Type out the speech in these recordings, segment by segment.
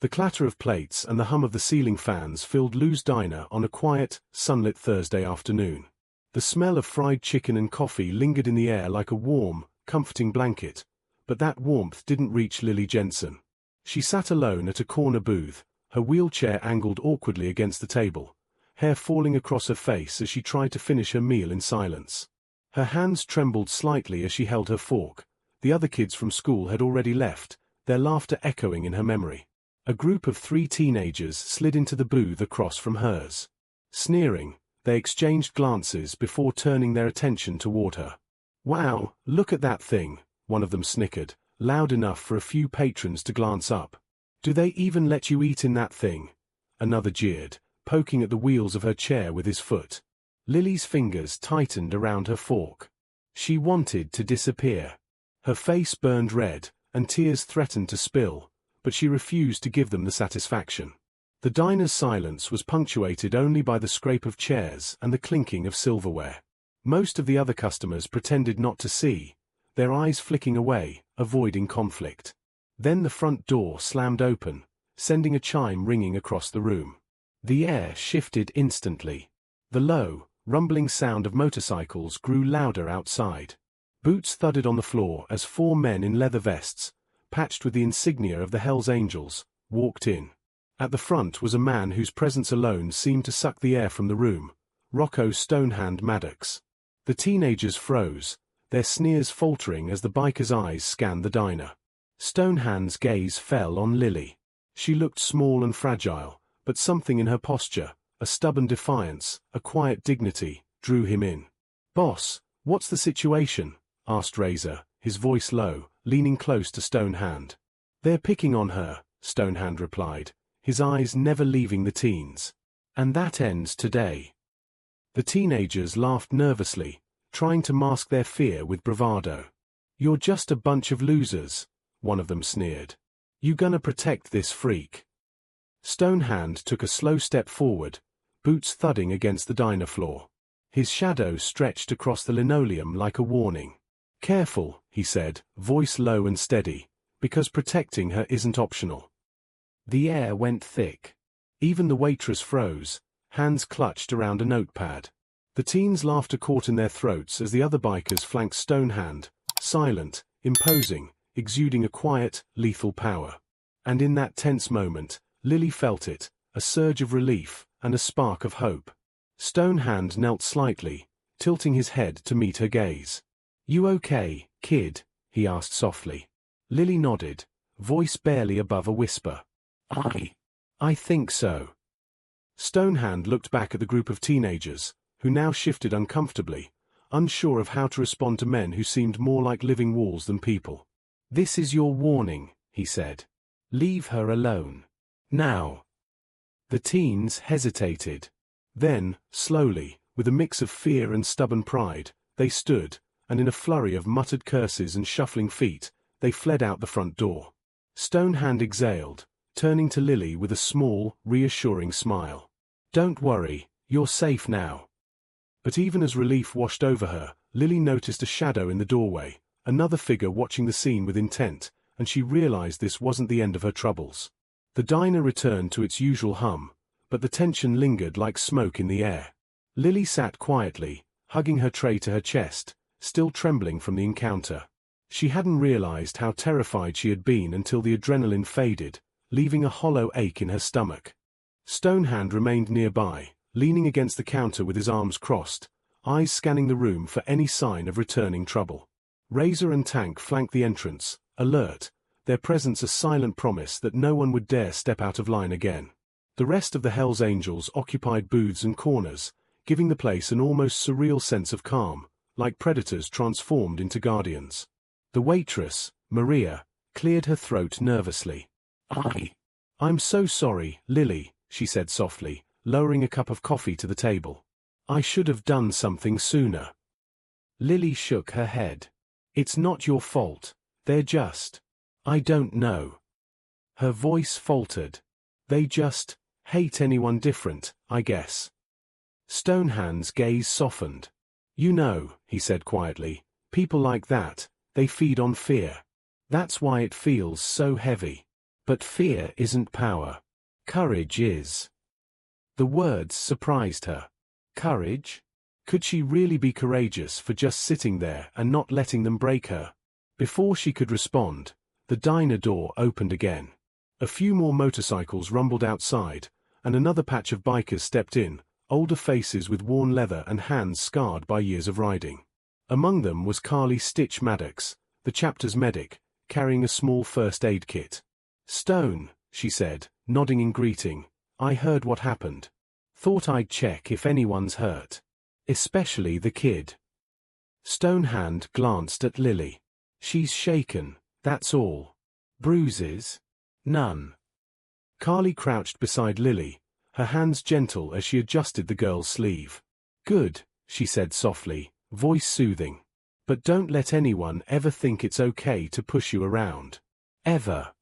The clatter of plates and the hum of the ceiling fans filled Lou's diner on a quiet, sunlit Thursday afternoon. The smell of fried chicken and coffee lingered in the air like a warm, comforting blanket, but that warmth didn't reach Lily Jensen. She sat alone at a corner booth, her wheelchair angled awkwardly against the table, hair falling across her face as she tried to finish her meal in silence. Her hands trembled slightly as she held her fork. The other kids from school had already left, their laughter echoing in her memory. A group of 3 teenagers slid into the booth across from hers. Sneering, they exchanged glances before turning their attention toward her. "Wow, look at that thing," one of them snickered, loud enough for a few patrons to glance up. "Do they even let you eat in that thing?" Another jeered, poking at the wheels of her chair with his foot. Lily's fingers tightened around her fork. She wanted to disappear. Her face burned red, and tears threatened to spill, but she refused to give them the satisfaction. The diner's silence was punctuated only by the scrape of chairs and the clinking of silverware. Most of the other customers pretended not to see, their eyes flicking away, avoiding conflict. Then the front door slammed open, sending a chime ringing across the room. The air shifted instantly. The low, rumbling sound of motorcycles grew louder outside. Boots thudded on the floor as 4 men in leather vests, patched with the insignia of the hellangels, walked in. At the front was a man whose presence alone seemed to suck the air from the room, Rocco Stonehand Maddox. The teenagers froze, their sneers faltering as the biker's eyes scanned the diner. Stonehand's gaze fell on Lily. She looked small and fragile, but something in her posture, a stubborn defiance, a quiet dignity, drew him in. "Boss, what's the situation?" asked Razor, his voice low, leaning close to Stonehand. "They're picking on her," Stonehand replied, his eyes never leaving the teens. "And that ends today." The teenagers laughed nervously, trying to mask their fear with bravado. "You're just a bunch of losers," one of them sneered. "You gonna protect this freak?" Stonehand took a slow step forward, boots thudding against the diner floor. His shadow stretched across the linoleum like a warning. "Careful," he said, voice low and steady, "because protecting her isn't optional." The air went thick. Even the waitress froze, hands clutched around a notepad. The teens' laughter caught in their throats as the other bikers flanked Stonehand, silent, imposing, exuding a quiet, lethal power. And in that tense moment, Lily felt it, a surge of relief, and a spark of hope. Stonehand knelt slightly, tilting his head to meet her gaze. "You okay, kid?" he asked softly. Lily nodded, voice barely above a whisper. I think so." Stonehand looked back at the group of teenagers, who now shifted uncomfortably, unsure of how to respond to men who seemed more like living walls than people. "This is your warning," he said. "Leave her alone. Now." The teens hesitated. Then, slowly, with a mix of fear and stubborn pride, they stood, and in a flurry of muttered curses and shuffling feet, they fled out the front door. Stonehand exhaled, turning to Lily with a small, reassuring smile. "Don't worry, you're safe now." But even as relief washed over her, Lily noticed a shadow in the doorway, another figure watching the scene with intent, and she realized this wasn't the end of her troubles. The diner returned to its usual hum, but the tension lingered like smoke in the air. Lily sat quietly, hugging her tray to her chest, still trembling from the encounter. She hadn't realized how terrified she had been until the adrenaline faded, leaving a hollow ache in her stomach. Stonehand remained nearby, leaning against the counter with his arms crossed, eyes scanning the room for any sign of returning trouble. Razor and Tank flanked the entrance, alert, their presence a silent promise that no one would dare step out of line again. The rest of the Hell's Angels occupied booths and corners, giving the place an almost surreal sense of calm, like predators transformed into guardians. The waitress, Maria, cleared her throat nervously. "I'm so sorry, Lily," she said softly, lowering a cup of coffee to the table. "I should have done something sooner." Lily shook her head. "It's not your fault. They're just... I don't know." Her voice faltered. "They just hate anyone different, I guess." Stonehand's gaze softened. "You know," he said quietly, "people like that, they feed on fear. That's why it feels so heavy. But fear isn't power. Courage is. The words surprised her. Courage? Could she really be courageous for just sitting there and not letting them break her? Before she could respond, the diner door opened again. A few more motorcycles rumbled outside, and another patch of bikers stepped in, older faces with worn leather and hands scarred by years of riding. Among them was Carly Stitch Maddox, the chapter's medic, carrying a small first aid kit. "Stone," she said, nodding in greeting, "I heard what happened. Thought I'd check if anyone's hurt. Especially the kid." Stonehand glanced at Lily. "She's shaken, that's all. Bruises? None." Carly crouched beside Lily, her hands gentle as she adjusted the girl's sleeve. "Good," she said softly, voice soothing. "But don't let anyone ever think it's okay to push you around. Ever."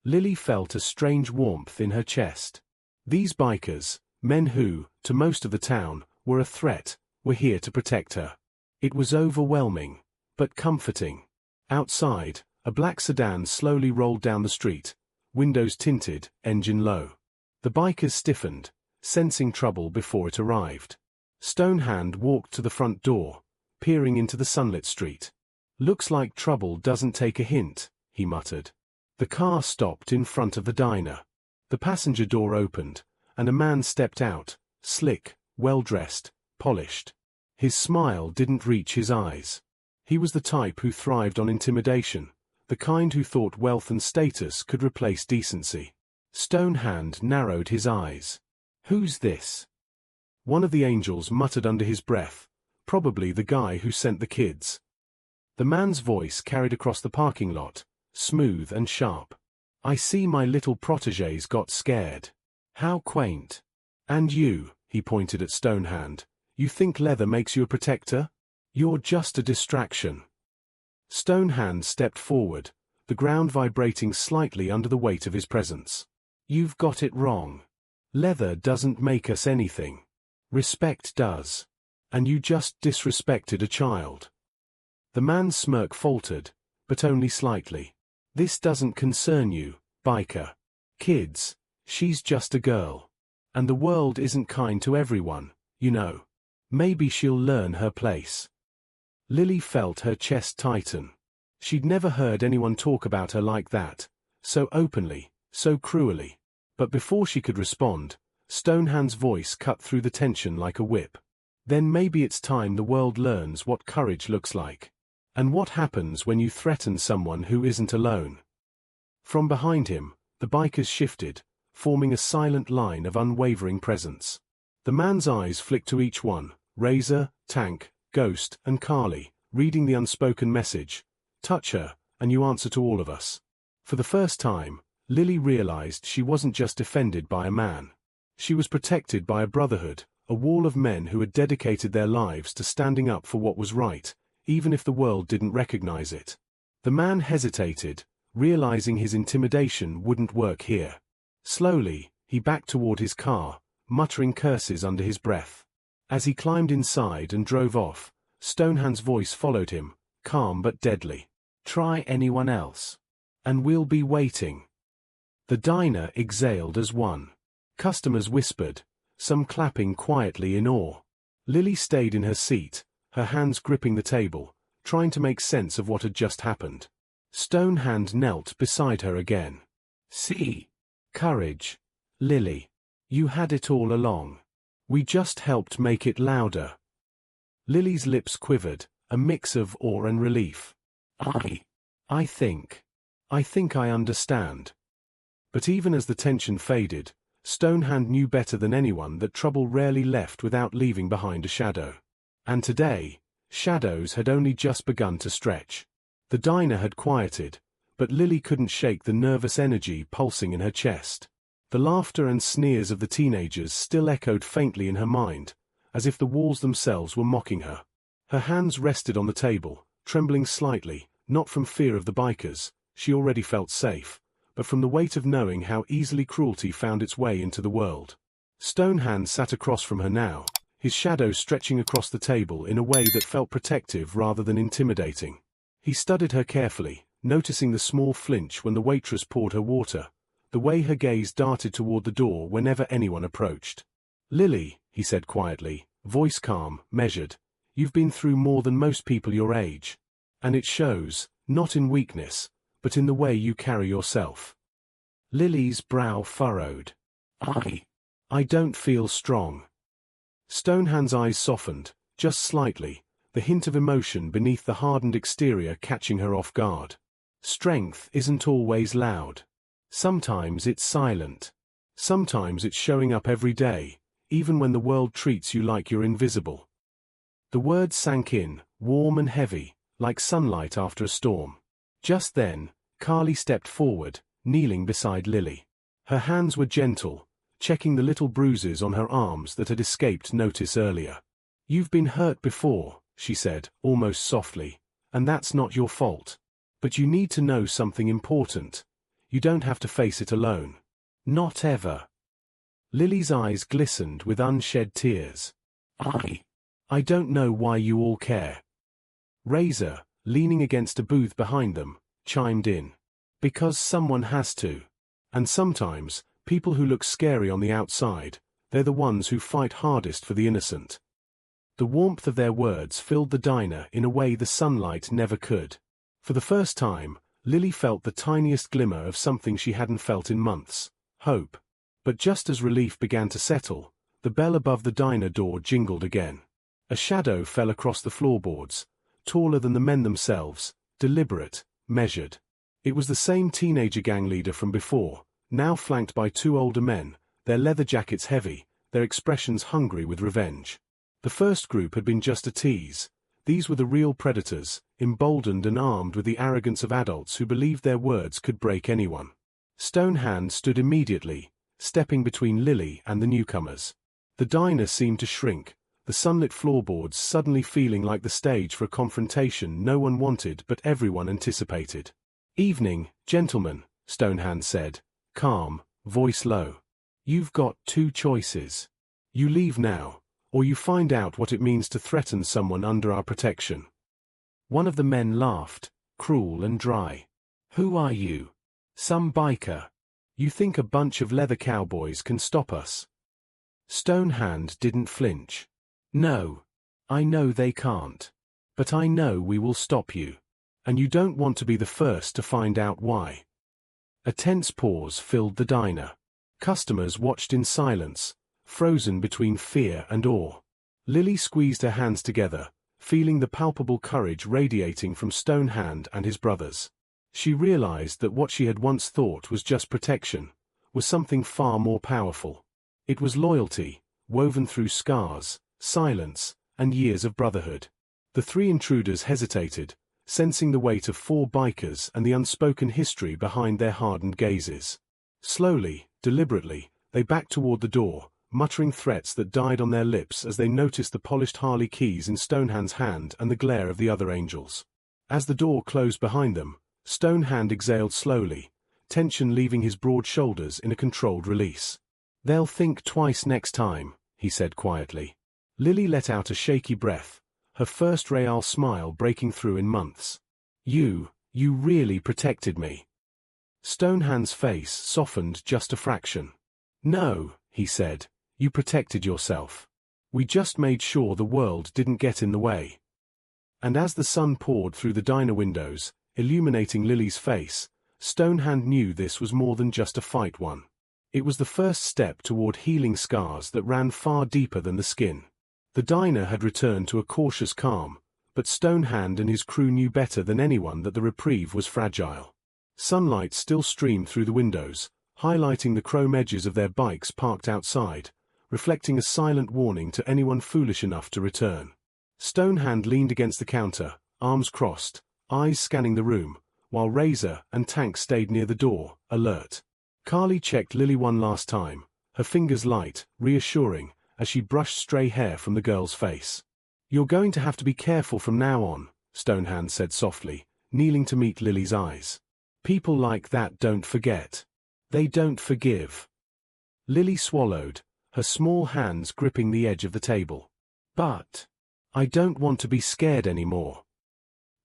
Lily felt a strange warmth in her chest. These bikers, men who, to most of the town, were a threat, were here to protect her. It was overwhelming, but comforting. Outside, a black sedan slowly rolled down the street, windows tinted, engine low. The bikers stiffened, sensing trouble before it arrived. Stonehand walked to the front door, peering into the sunlit street. "Looks like trouble doesn't take a hint," he muttered. The car stopped in front of the diner. The passenger door opened, and a man stepped out, slick, well-dressed, polished. His smile didn't reach his eyes. He was the type who thrived on intimidation, the kind who thought wealth and status could replace decency. Stonehand narrowed his eyes. "Who's this?" One of the angels muttered under his breath, "Probably the guy who sent the kids." The man's voice carried across the parking lot, smooth and sharp. "I see my little protégés got scared. How quaint. And you," he pointed at Stonehand, "you think leather makes you a protector? You're just a distraction." Stonehand stepped forward, the ground vibrating slightly under the weight of his presence. "You've got it wrong. Leather doesn't make us anything. Respect does. And you just disrespected a child." The man's smirk faltered, but only slightly. "This doesn't concern you, biker. Kids, she's just a girl. And the world isn't kind to everyone, you know. Maybe she'll learn her place." Lily felt her chest tighten. She'd never heard anyone talk about her like that, so openly, so cruelly. But before she could respond, Stonehand's voice cut through the tension like a whip. "Then maybe it's time the world learns what courage looks like. And what happens when you threaten someone who isn't alone." From behind him, the bikers shifted, forming a silent line of unwavering presence. The man's eyes flicked to each one, Razor, Tank, Ghost, and Carly, reading the unspoken message, "Touch her, and you answer to all of us." For the first time, Lily realized she wasn't just defended by a man. She was protected by a brotherhood, a wall of men who had dedicated their lives to standing up for what was right, even if the world didn't recognize it. The man hesitated, realizing his intimidation wouldn't work here. Slowly, he backed toward his car, muttering curses under his breath. As he climbed inside and drove off, Stonehand's voice followed him, calm but deadly. "Try anyone else. And we'll be waiting." The diner exhaled as one. Customers whispered, some clapping quietly in awe. Lily stayed in her seat, her hands gripping the table, trying to make sense of what had just happened. Stonehand knelt beside her again. "See? Courage. Lily. You had it all along. We just helped make it louder." Lily's lips quivered, a mix of awe and relief. I think I understand." But even as the tension faded, Stonehand knew better than anyone that trouble rarely left without leaving behind a shadow. And today, shadows had only just begun to stretch. The diner had quieted, but Lily couldn't shake the nervous energy pulsing in her chest. The laughter and sneers of the teenagers still echoed faintly in her mind, as if the walls themselves were mocking her. Her hands rested on the table, trembling slightly, not from fear of the bikers, she already felt safe, but from the weight of knowing how easily cruelty found its way into the world. Stonehand sat across from her now, his shadow stretching across the table in a way that felt protective rather than intimidating. He studied her carefully, noticing the small flinch when the waitress poured her water, the way her gaze darted toward the door whenever anyone approached. "Lily," he said quietly, voice calm, measured, "you've been through more than most people your age. And it shows, not in weakness, but in the way you carry yourself." Lily's brow furrowed. I don't feel strong." Stonehand's eyes softened, just slightly, the hint of emotion beneath the hardened exterior catching her off guard. Strength isn't always loud. Sometimes it's silent. Sometimes it's showing up every day, even when the world treats you like you're invisible. The words sank in, warm and heavy, like sunlight after a storm. Just then, Carly stepped forward, kneeling beside Lily. Her hands were gentle, checking the little bruises on her arms that had escaped notice earlier. "You've been hurt before," she said, almost softly, "and that's not your fault. But you need to know something important. You don't have to face it alone. Not ever." Lily's eyes glistened with unshed tears. I don't know why you all care." Razor, leaning against a booth behind them, chimed in. "Because someone has to. And sometimes, people who look scary on the outside, they're the ones who fight hardest for the innocent." The warmth of their words filled the diner in a way the sunlight never could. For the first time, Lily felt the tiniest glimmer of something she hadn't felt in months: hope. But just as relief began to settle, the bell above the diner door jingled again. A shadow fell across the floorboards, taller than the men themselves, deliberate, measured. It was the same teenager gang leader from before, now flanked by two older men, their leather jackets heavy, their expressions hungry with revenge. The first group had been just a tease. These were the real predators, emboldened and armed with the arrogance of adults who believed their words could break anyone. Stonehand stood immediately, stepping between Lily and the newcomers. The diner seemed to shrink, the sunlit floorboards suddenly feeling like the stage for a confrontation no one wanted but everyone anticipated. "Evening, gentlemen," Stonehand said, calm, voice low. "You've got two choices. You leave now, or you find out what it means to threaten someone under our protection." One of the men laughed, cruel and dry. "Who are you? Some biker? You think a bunch of leather cowboys can stop us?" Stonehand didn't flinch. "No. I know they can't. But I know we will stop you. And you don't want to be the first to find out why." A tense pause filled the diner. Customers watched in silence, frozen between fear and awe. Lily squeezed her hands together, feeling the palpable courage radiating from Stonehand and his brothers. She realized that what she had once thought was just protection was something far more powerful. It was loyalty, woven through scars, silence, and years of brotherhood. The three intruders hesitated, sensing the weight of 4 bikers and the unspoken history behind their hardened gazes. Slowly, deliberately, they backed toward the door, muttering threats that died on their lips as they noticed the polished Harley keys in Stonehand's hand and the glare of the other angels. As the door closed behind them, Stonehand exhaled slowly, tension leaving his broad shoulders in a controlled release. "They'll think twice next time," he said quietly. Lily let out a shaky breath, her first real smile breaking through in months. You really protected me." Stonehand's face softened just a fraction. "No," he said, "you protected yourself. We just made sure the world didn't get in the way." And as the sun poured through the diner windows, illuminating Lily's face, Stonehand knew this was more than just a fight one. It was the first step toward healing scars that ran far deeper than the skin. The diner had returned to a cautious calm, but Stonehand and his crew knew better than anyone that the reprieve was fragile. Sunlight still streamed through the windows, highlighting the chrome edges of their bikes parked outside, reflecting a silent warning to anyone foolish enough to return. Stonehand leaned against the counter, arms crossed, eyes scanning the room, while Razor and Tank stayed near the door, alert. Carly checked Lily one last time, her fingers light, reassuring, as she brushed stray hair from the girl's face. "You're going to have to be careful from now on," Stonehand said softly, kneeling to meet Lily's eyes. "People like that don't forget. They don't forgive." Lily swallowed, her small hands gripping the edge of the table. "But I don't want to be scared anymore."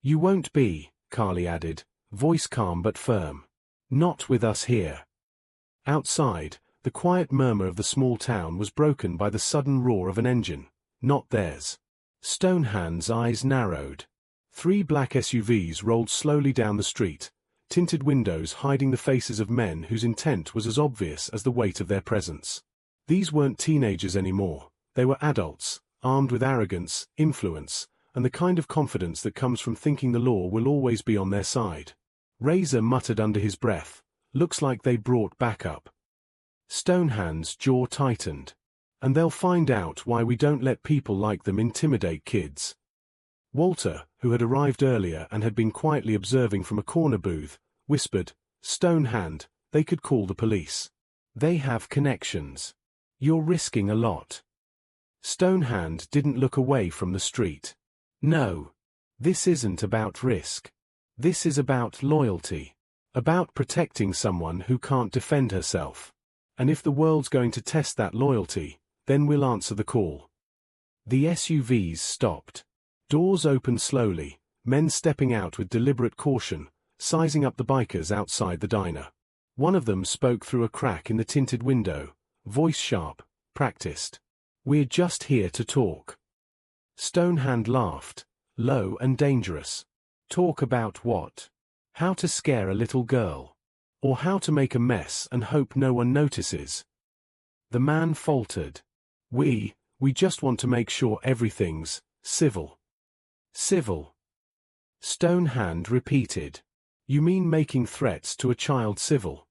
"You won't be," Carly added, voice calm but firm. Not with us here. Outside, the quiet murmur of the small town was broken by the sudden roar of an engine, not theirs. Stonehand's eyes narrowed. 3 black SUVs rolled slowly down the street, tinted windows hiding the faces of men whose intent was as obvious as the weight of their presence. These weren't teenagers anymore, they were adults, armed with arrogance, influence, and the kind of confidence that comes from thinking the law will always be on their side. Razor muttered under his breath, "Looks like they brought backup." Stonehand's jaw tightened. "And they'll find out why we don't let people like them intimidate kids." Walter, who had arrived earlier and had been quietly observing from a corner booth, whispered, "Stonehand, they could call the police. They have connections. You're risking a lot." Stonehand didn't look away from the street. "No. This isn't about risk. This is about loyalty. About protecting someone who can't defend herself. And if the world's going to test that loyalty, then we'll answer the call." The SUVs stopped. Doors opened slowly, men stepping out with deliberate caution, sizing up the bikers outside the diner. One of them spoke through a crack in the tinted window, voice sharp, practiced. "We're just here to talk." Stonehand laughed, low and dangerous. "Talk about what? How to scare a little girl? Or how to make a mess and hope no one notices?" The man faltered. We just want to make sure everything's civil." "Civil?" Stonehand repeated. "You mean making threats to a child civil?"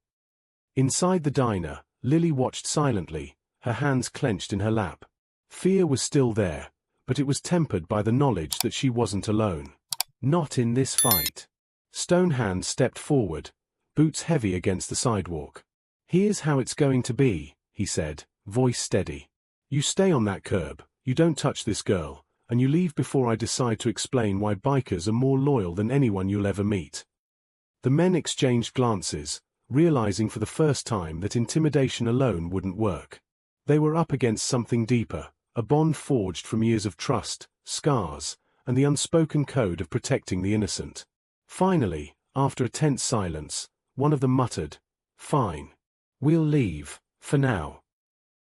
Inside the diner, Lily watched silently, her hands clenched in her lap. Fear was still there, but it was tempered by the knowledge that she wasn't alone. "Not in this fight." Stonehand stepped forward, boots heavy against the sidewalk. "Here's how it's going to be," he said, voice steady. "You stay on that curb, you don't touch this girl, and you leave before I decide to explain why bikers are more loyal than anyone you'll ever meet." The men exchanged glances, realizing for the first time that intimidation alone wouldn't work. They were up against something deeper, a bond forged from years of trust, scars, and the unspoken code of protecting the innocent. Finally, after a tense silence, one of them muttered, "Fine. We'll leave, for now."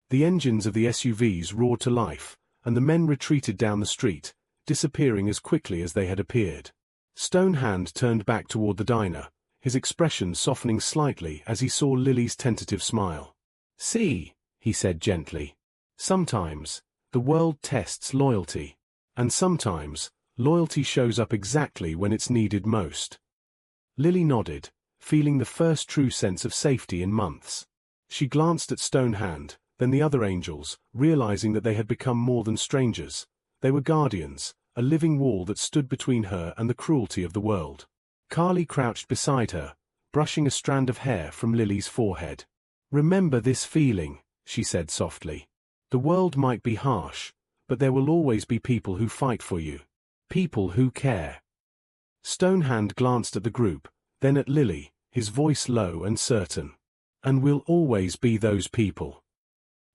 The engines of the SUVs roared to life, and the men retreated down the street, disappearing as quickly as they had appeared. Stonehand turned back toward the diner, his expression softening slightly as he saw Lily's tentative smile. "See," he said gently. "Sometimes, the world tests loyalty. And sometimes, loyalty shows up exactly when it's needed most." Lily nodded, feeling the first true sense of safety in months. She glanced at Stonehand, then the other angels, realizing that they had become more than strangers. They were guardians, a living wall that stood between her and the cruelty of the world. Carly crouched beside her, brushing a strand of hair from Lily's forehead. "Remember this feeling," she said softly. "The world might be harsh, but there will always be people who fight for you. People who care." Stonehand glanced at the group, then at Lily, his voice low and certain. "And we'll always be those people."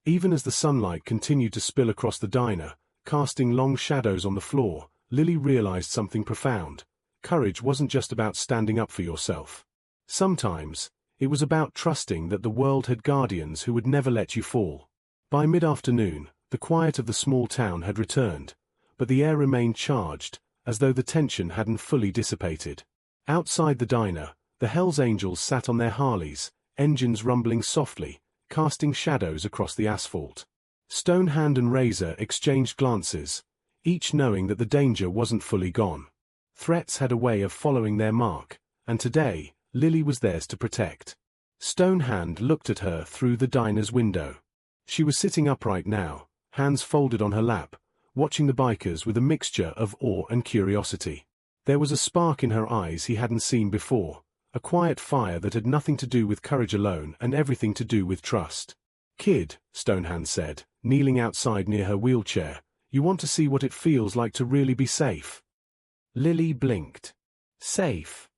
Even as the sunlight continued to spill across the diner, casting long shadows on the floor, Lily realized something profound. Courage wasn't just about standing up for yourself. Sometimes, it was about trusting that the world had guardians who would never let you fall. By mid-afternoon, the quiet of the small town had returned, but the air remained charged, as though the tension hadn't fully dissipated. Outside the diner, the hellangels sat on their Harleys, engines rumbling softly, casting shadows across the asphalt. Stonehand and Razor exchanged glances, each knowing that the danger wasn't fully gone. Threats had a way of following their mark, and today, Lily was theirs to protect. Stonehand looked at her through the diner's window. She was sitting upright now, hands folded on her lap, watching the bikers with a mixture of awe and curiosity. There was a spark in her eyes he hadn't seen before, a quiet fire that had nothing to do with courage alone and everything to do with trust. "Kid," Stonehand said, kneeling outside near her wheelchair, "you want to see what it feels like to really be safe?" Lily blinked. "Safe?"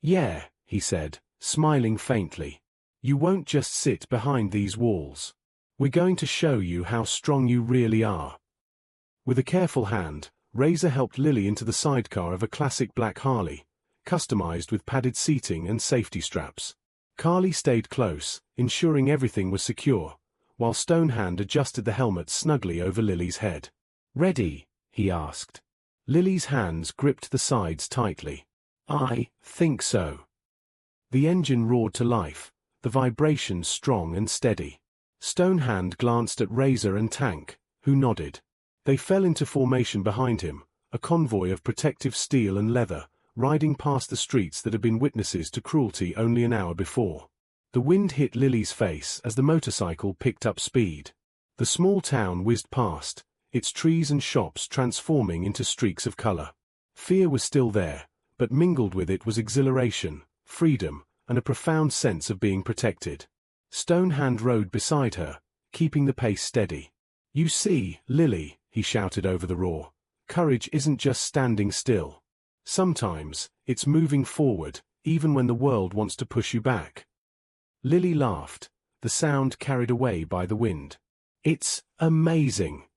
"Yeah," he said, smiling faintly. "You won't just sit behind these walls. We're going to show you how strong you really are." With a careful hand, Razor helped Lily into the sidecar of a classic black Harley, customized with padded seating and safety straps. Carly stayed close, ensuring everything was secure, while Stonehand adjusted the helmet snugly over Lily's head. "Ready?" he asked. Lily's hands gripped the sides tightly. "I think so." The engine roared to life, the vibrations strong and steady. Stonehand glanced at Razor and Tank, who nodded. They fell into formation behind him, a convoy of protective steel and leather, riding past the streets that had been witnesses to cruelty only an hour before. The wind hit Lily's face as the motorcycle picked up speed. The small town whizzed past, its trees and shops transforming into streaks of color. Fear was still there, but mingled with it was exhilaration, freedom, and a profound sense of being protected. Stonehand rode beside her, keeping the pace steady. "You see, Lily," he shouted over the roar, "courage isn't just standing still. Sometimes, it's moving forward, even when the world wants to push you back." Lily laughed, the sound carried away by the wind. "It's amazing."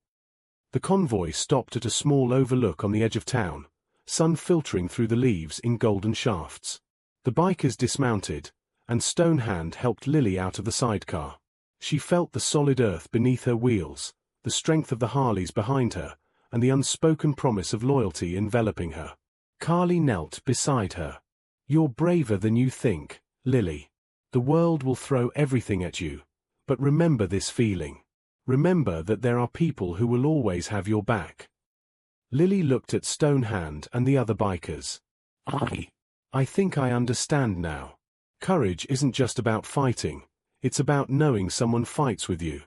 The convoy stopped at a small overlook on the edge of town, sun filtering through the leaves in golden shafts. The bikers dismounted, and Stonehand helped Lily out of the sidecar. She felt the solid earth beneath her wheels, the strength of the Harleys behind her, and the unspoken promise of loyalty enveloping her. Carly knelt beside her. "You're braver than you think, Lily. The world will throw everything at you, but remember this feeling. Remember that there are people who will always have your back." Lily looked at Stonehand and the other bikers. I think I understand now. Courage isn't just about fighting, it's about knowing someone fights with you."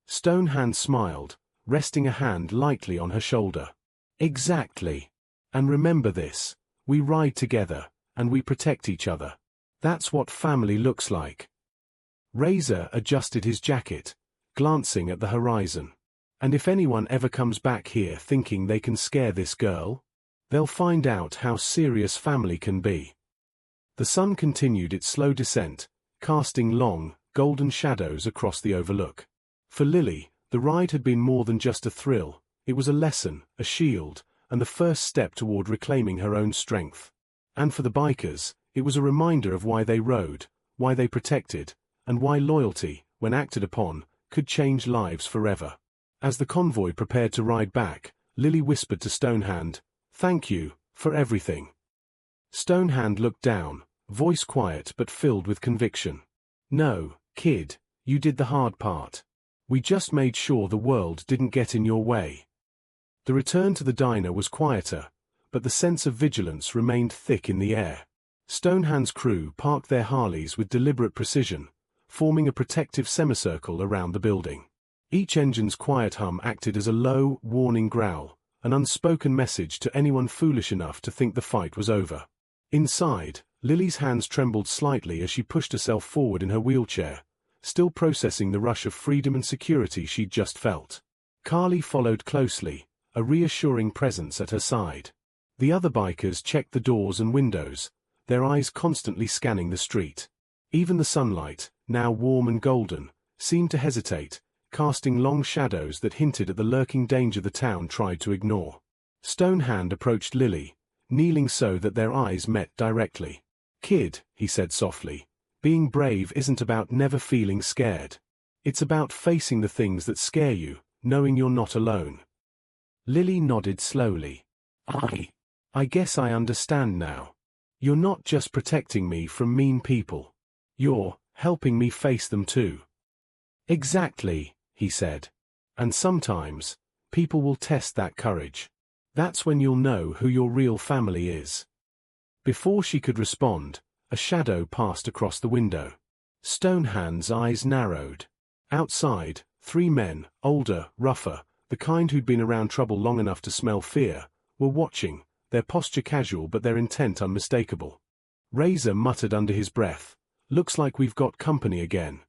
Stonehand smiled, resting a hand lightly on her shoulder. "Exactly. And remember this, we ride together, and we protect each other. That's what family looks like." Razor adjusted his jacket, glancing at the horizon. "And if anyone ever comes back here thinking they can scare this girl, they'll find out how serious family can be." The sun continued its slow descent, casting long, golden shadows across the overlook. For Lily, the ride had been more than just a thrill, it was a lesson, a shield, and the first step toward reclaiming her own strength. And for the bikers, it was a reminder of why they rode, why they protected, and why loyalty, when acted upon, could change lives forever. As the convoy prepared to ride back, Lily whispered to Stonehand, "Thank you, for everything." Stonehand looked down, voice quiet but filled with conviction. "No, kid, you did the hard part. We just made sure the world didn't get in your way." The return to the diner was quieter, but the sense of vigilance remained thick in the air. Stonehand's crew parked their Harleys with deliberate precision, forming a protective semicircle around the building. Each engine's quiet hum acted as a low, warning growl, an unspoken message to anyone foolish enough to think the fight was over. Inside, Lily's hands trembled slightly as she pushed herself forward in her wheelchair, still processing the rush of freedom and security she'd just felt. Carly followed closely, a reassuring presence at her side. The other bikers checked the doors and windows, their eyes constantly scanning the street. Even the sunlight, now warm and golden, seemed to hesitate, casting long shadows that hinted at the lurking danger the town tried to ignore. Stonehand approached Lily, kneeling so that their eyes met directly. "Kid," he said softly, "being brave isn't about never feeling scared. It's about facing the things that scare you, knowing you're not alone." Lily nodded slowly. I guess I understand now. You're not just protecting me from mean people. You're helping me face them too." "Exactly," he said. "And sometimes, people will test that courage. That's when you'll know who your real family is." Before she could respond, a shadow passed across the window. Stonehand's eyes narrowed. Outside, three men, older, rougher, the kind who'd been around trouble long enough to smell fear, were watching, their posture casual but their intent unmistakable. Razor muttered under his breath, "Looks like we've got company again."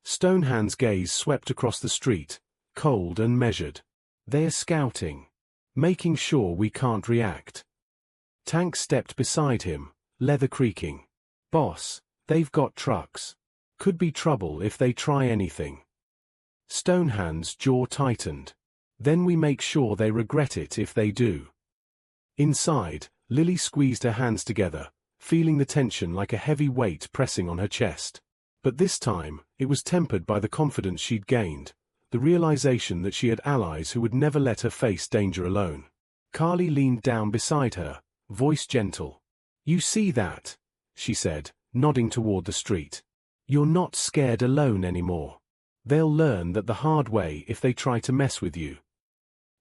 Stonehand's gaze swept across the street, cold and measured. "They're scouting. Making sure we can't react." Tank stepped beside him, leather creaking. "Boss, they've got trucks. Could be trouble if they try anything." Stonehand's jaw tightened. "Then we make sure they regret it if they do." Inside, Lily squeezed her hands together, feeling the tension like a heavy weight pressing on her chest. But this time, it was tempered by the confidence she'd gained, the realization that she had allies who would never let her face danger alone. Carly leaned down beside her, voice gentle. "You see that?" she said, nodding toward the street. "You're not scared alone anymore. They'll learn that the hard way if they try to mess with you."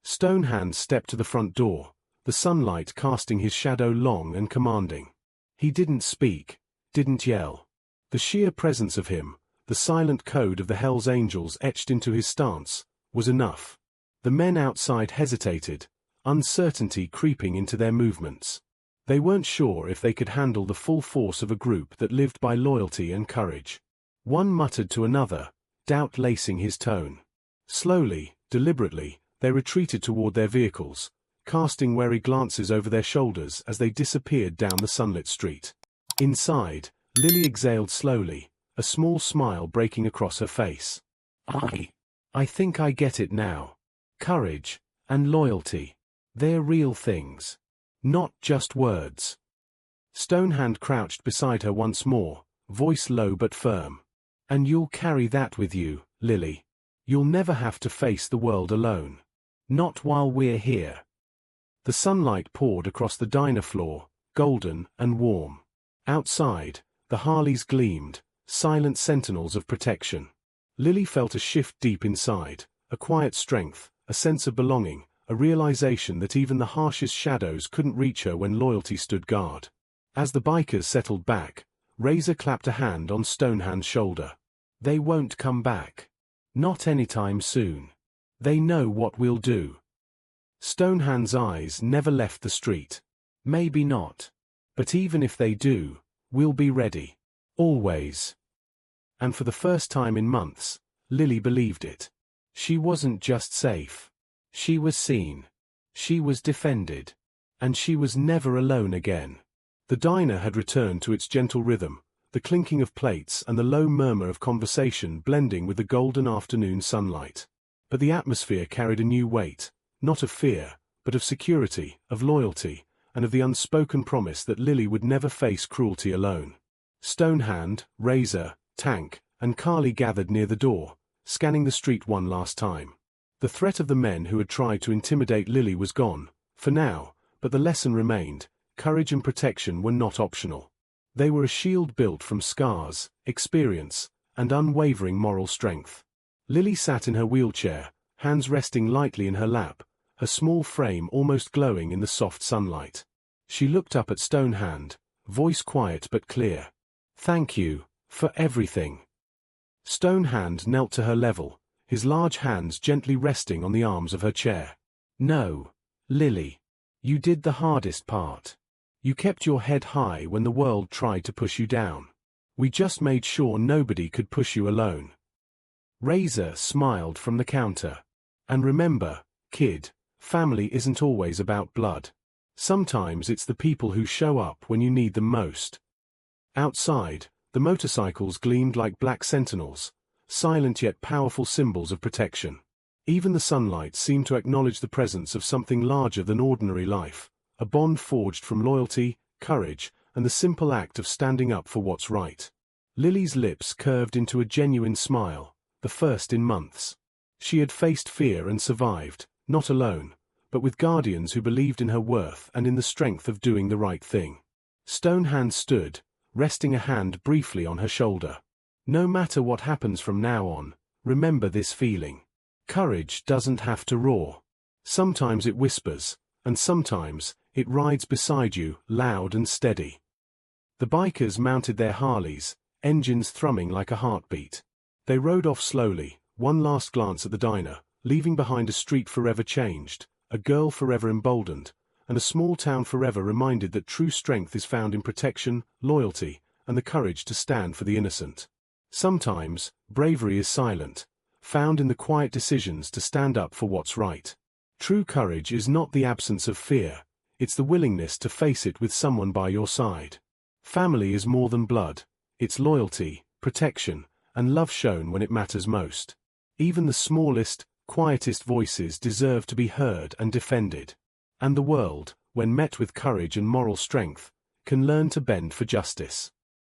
Stonehand stepped to the front door, the sunlight casting his shadow long and commanding. He didn't speak, didn't yell. The sheer presence of him, the silent code of the Hell's Angels etched into his stance, was enough. The men outside hesitated, uncertainty creeping into their movements. They weren't sure if they could handle the full force of a group that lived by loyalty and courage. One muttered to another, doubt lacing his tone. Slowly, deliberately, they retreated toward their vehicles, casting wary glances over their shoulders as they disappeared down the sunlit street. Inside, Lily exhaled slowly, a small smile breaking across her face. I think I get it now. Courage and loyalty. They're real things. Not just words. Stonehand crouched beside her once more, voice low but firm. "And you'll carry that with you, Lily. You'll never have to face the world alone. Not while we're here." The sunlight poured across the diner floor, golden and warm. Outside, the Harleys gleamed, silent sentinels of protection. Lily felt a shift deep inside, a quiet strength, a sense of belonging, a realization that even the harshest shadows couldn't reach her when loyalty stood guard. As the bikers settled back, Razor clapped a hand on Stonehand's shoulder. "They won't come back. Not anytime soon. They know what we'll do." Stonehand's eyes never left the street. "Maybe not. But even if they do, we'll be ready. Always." And for the first time in months, Lily believed it. She wasn't just safe. She was seen. She was defended. And she was never alone again. The diner had returned to its gentle rhythm, the clinking of plates and the low murmur of conversation blending with the golden afternoon sunlight. But the atmosphere carried a new weight, not of fear, but of security, of loyalty, and of the unspoken promise that Lily would never face cruelty alone. Stonehand, Razor, Tank, and Carly gathered near the door, scanning the street one last time. The threat of the men who had tried to intimidate Lily was gone, for now, but the lesson remained: courage and protection were not optional. They were a shield built from scars, experience, and unwavering moral strength. Lily sat in her wheelchair, hands resting lightly in her lap, her small frame almost glowing in the soft sunlight. She looked up at Stonehand, voice quiet but clear. "Thank you, for everything." Stonehand knelt to her level, his large hands gently resting on the arms of her chair. "No, Lily. You did the hardest part. You kept your head high when the world tried to push you down. We just made sure nobody could push you alone." Razor smiled from the counter. "And remember, kid, family isn't always about blood. Sometimes it's the people who show up when you need them most." Outside, the motorcycles gleamed like black sentinels, silent yet powerful symbols of protection. Even the sunlight seemed to acknowledge the presence of something larger than ordinary life, a bond forged from loyalty, courage, and the simple act of standing up for what's right. Lily's lips curved into a genuine smile, the first in months. She had faced fear and survived, not alone, but with guardians who believed in her worth and in the strength of doing the right thing. Stonehand stood, resting a hand briefly on her shoulder. "No matter what happens from now on, remember this feeling. Courage doesn't have to roar. Sometimes it whispers, and sometimes it rides beside you, loud and steady." The bikers mounted their Harleys, engines thrumming like a heartbeat. They rode off slowly, one last glance at the diner, leaving behind a street forever changed, a girl forever emboldened, and a small town forever reminded that true strength is found in protection, loyalty, and the courage to stand for the innocent. Sometimes, bravery is silent, found in the quiet decisions to stand up for what's right. True courage is not the absence of fear, it's the willingness to face it with someone by your side. Family is more than blood, it's loyalty, protection, and love shown when it matters most. Even the smallest, quietest voices deserve to be heard and defended. And the world, when met with courage and moral strength, can learn to bend for justice.